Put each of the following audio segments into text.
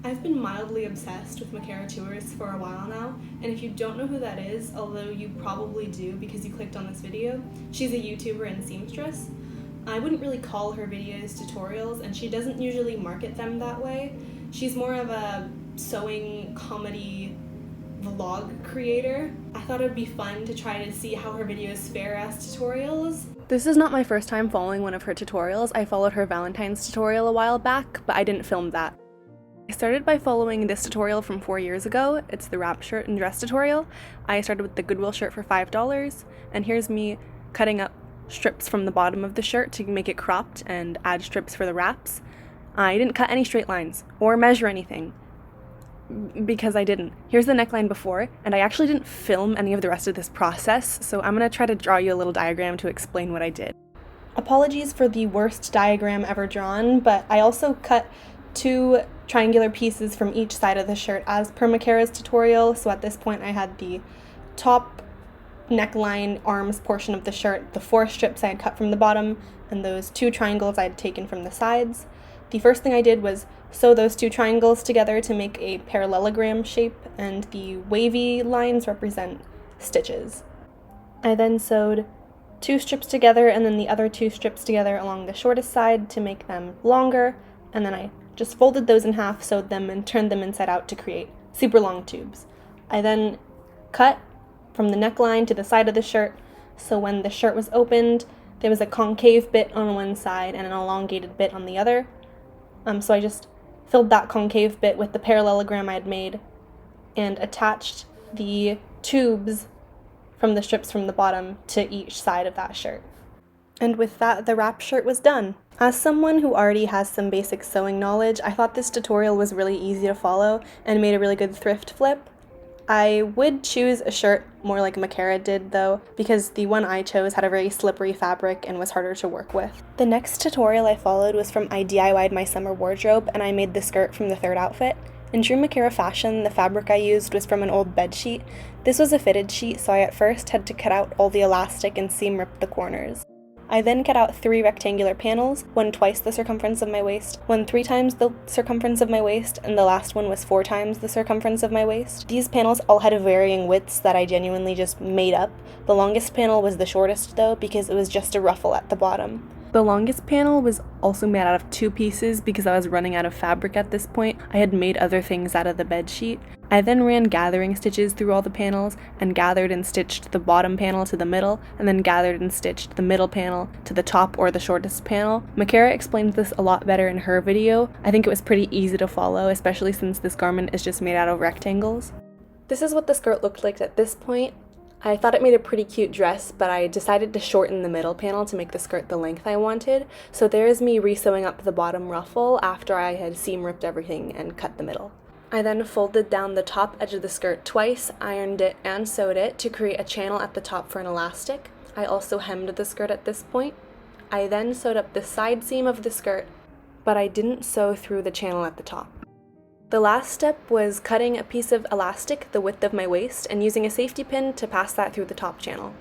I've been mildly obsessed with Micarah Tewers for a while now, and if you don't know who that is, although you probably do because you clicked on this video, she's a YouTuber and seamstress. I wouldn't really call her videos tutorials, and she doesn't usually market them that way. She's more of a sewing comedy vlog creator. I thought it would be fun to try to see how her videos fare as tutorials. This is not my first time following one of her tutorials. I followed her Valentine's tutorial a while back, but I didn't film that. I started by following this tutorial from 4 years ago. It's the wrap shirt and dress tutorial. I started with the Goodwill shirt for $5, and here's me cutting up strips from the bottom of the shirt to make it cropped and add strips for the wraps. I didn't cut any straight lines or measure anything because I didn't. Here's the neckline before, and I actually didn't film any of the rest of this process, so I'm going to try to draw you a little diagram to explain what I did. Apologies for the worst diagram ever drawn, but I also cut 2 triangular pieces from each side of the shirt as per Micarah's tutorial. So at this point I had the top neckline arms portion of the shirt, the 4 strips I had cut from the bottom, and those 2 triangles I had taken from the sides. The first thing I did was sew those 2 triangles together to make a parallelogram shape, and the wavy lines represent stitches. I then sewed 2 strips together and then the other 2 strips together along the shortest side to make them longer, and then I just folded those in half, sewed them, and turned them inside out to create super long tubes. I then cut from the neckline to the side of the shirt, so when the shirt was opened, there was a concave bit on one side and an elongated bit on the other. So I just filled that concave bit with the parallelogram I had made and attached the tubes from the strips from the bottom to each side of that shirt. And with that, the wrap shirt was done. As someone who already has some basic sewing knowledge, I thought this tutorial was really easy to follow and made a really good thrift flip. I would choose a shirt more like Micarah did though, because the one I chose had a very slippery fabric and was harder to work with. The next tutorial I followed was from I DIY'd my summer wardrobe, and I made the skirt from the third outfit. In true Micarah fashion, the fabric I used was from an old bed sheet. This was a fitted sheet, so I at first had to cut out all the elastic and seam rip the corners. I then cut out 3 rectangular panels, one twice the circumference of my waist, one 3 times the circumference of my waist, and the last one was 4 times the circumference of my waist. These panels all had varying widths that I genuinely just made up. The longest panel was the shortest though, because it was just a ruffle at the bottom. The longest panel was also made out of 2 pieces because I was running out of fabric at this point. I had made other things out of the bed sheet. I then ran gathering stitches through all the panels and gathered and stitched the bottom panel to the middle, and then gathered and stitched the middle panel to the top or the shortest panel. Micarah explains this a lot better in her video. I think it was pretty easy to follow, especially since this garment is just made out of rectangles. This is what the skirt looked like at this point. I thought it made a pretty cute dress, but I decided to shorten the middle panel to make the skirt the length I wanted. So there's me re-sewing up the bottom ruffle after I had seam ripped everything and cut the middle. I then folded down the top edge of the skirt twice, ironed it and sewed it to create a channel at the top for an elastic. I also hemmed the skirt at this point. I then sewed up the side seam of the skirt, but I didn't sew through the channel at the top. The last step was cutting a piece of elastic the width of my waist and using a safety pin to pass that through the top channel.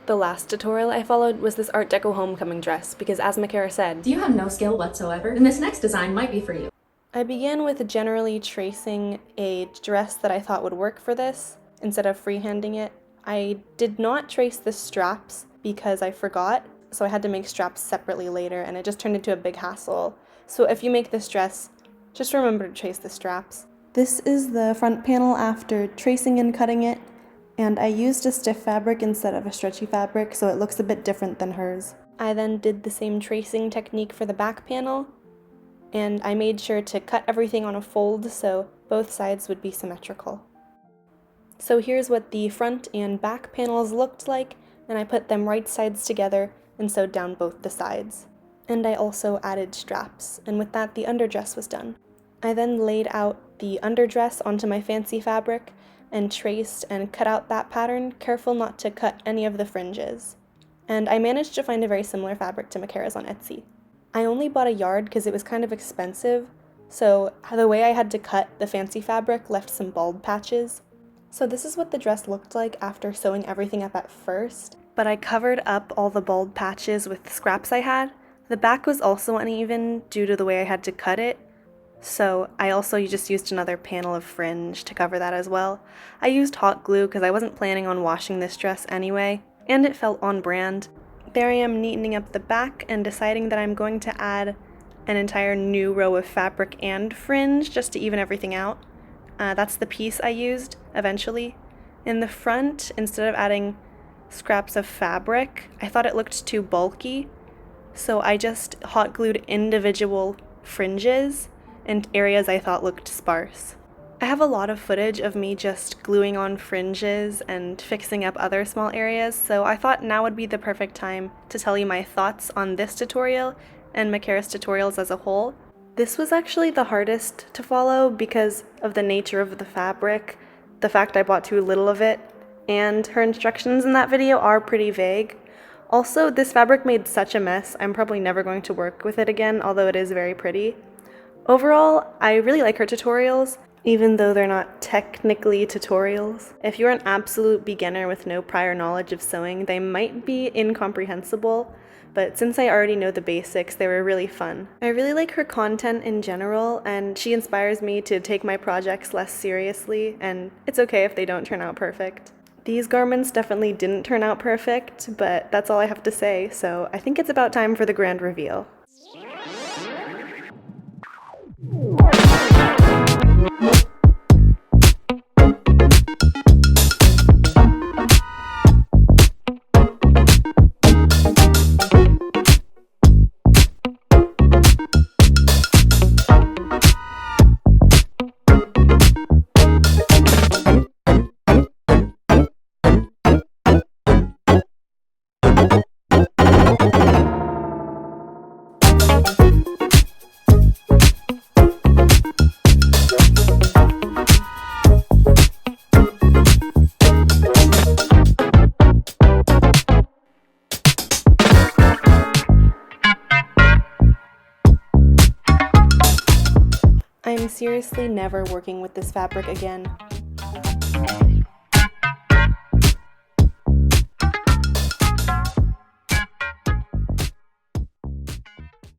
The last tutorial I followed was this Art Deco homecoming dress because, as Micarah said, "Do you have no skill whatsoever? Then this next design might be for you." I began with generally tracing a dress that I thought would work for this instead of freehanding it. I did not trace the straps because I forgot, so I had to make straps separately later, and it just turned into a big hassle. So if you make this dress, just remember to trace the straps. This is the front panel after tracing and cutting it, and I used a stiff fabric instead of a stretchy fabric, so it looks a bit different than hers. I then did the same tracing technique for the back panel, and I made sure to cut everything on a fold so both sides would be symmetrical. So here's what the front and back panels looked like, and I put them right sides together and sewed down both the sides. And I also added straps, and with that the underdress was done. I then laid out the underdress onto my fancy fabric and traced and cut out that pattern, careful not to cut any of the fringes. And I managed to find a very similar fabric to Micarah's on Etsy. I only bought a yard because it was kind of expensive, so the way I had to cut the fancy fabric left some bald patches. So this is what the dress looked like after sewing everything up at first, but I covered up all the bald patches with scraps I had. The back was also uneven due to the way I had to cut it, so I also just used another panel of fringe to cover that as well. I used hot glue because I wasn't planning on washing this dress anyway, and it felt on brand. There I am neatening up the back and deciding that I'm going to add an entire new row of fabric and fringe just to even everything out. That's the piece I used eventually. In the front, instead of adding scraps of fabric, I thought it looked too bulky, so I just hot glued individual fringes in areas I thought looked sparse. I have a lot of footage of me just gluing on fringes and fixing up other small areas, so I thought now would be the perfect time to tell you my thoughts on this tutorial and Micarah's tutorials as a whole. This was actually the hardest to follow because of the nature of the fabric, the fact I bought too little of it, and her instructions in that video are pretty vague. Also, this fabric made such a mess, I'm probably never going to work with it again, although it is very pretty. Overall, I really like her tutorials, even though they're not technically tutorials. If you're an absolute beginner with no prior knowledge of sewing, they might be incomprehensible, but since I already know the basics, they were really fun. I really like her content in general, and she inspires me to take my projects less seriously, and it's okay if they don't turn out perfect. These garments definitely didn't turn out perfect, but that's all I have to say, so I think it's about time for the grand reveal. I'm seriously never working with this fabric again.